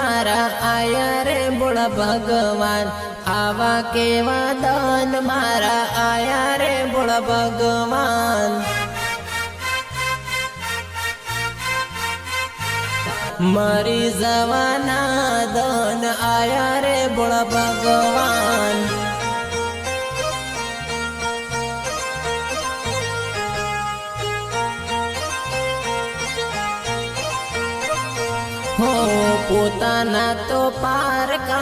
मारा आया रे बोला भगवान आवा केवा दान मारा आया रे बोला भगवान मरी जवाना दान आया रे बोला भगवान हो पोताना तो पारका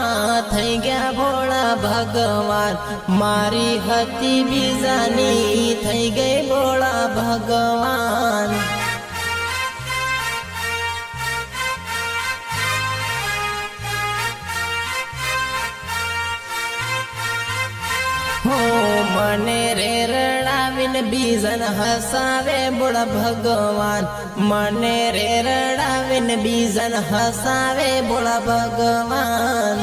थई गया भोला भगवान मारी हती बीजानी थई गई भोला भगवान हो मने रे रड़ाविन बीजन हसावे बोला भगवान मने रे रड़ाविन बीजन हसावे बोला भगवान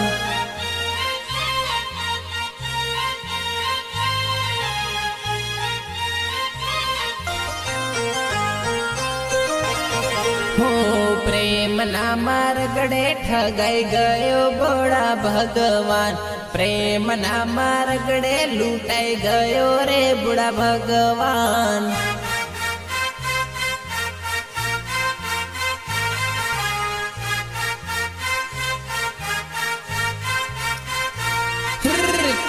हो प्रेम ना मार्गड़े ठगाई गयो बोला भगवान प्रेम ना मार्गड़े लूटाई गयो रे बुढ़ा भगवान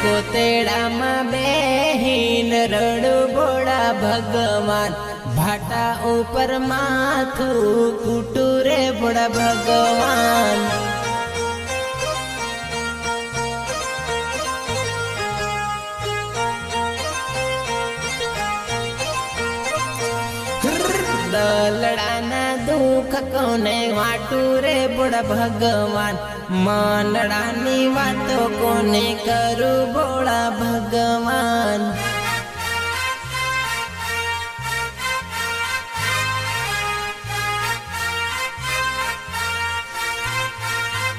कोतेड़ा में बेहीन रड़ू बोड़ा भगवान भाटा ऊपर माथू कुटू रे बोड़ा भगवान लड़ाना दुख कोने वाटू रे बोड़ा भगवान मनड़ानी वातो कोने करू बोड़ा भगवान।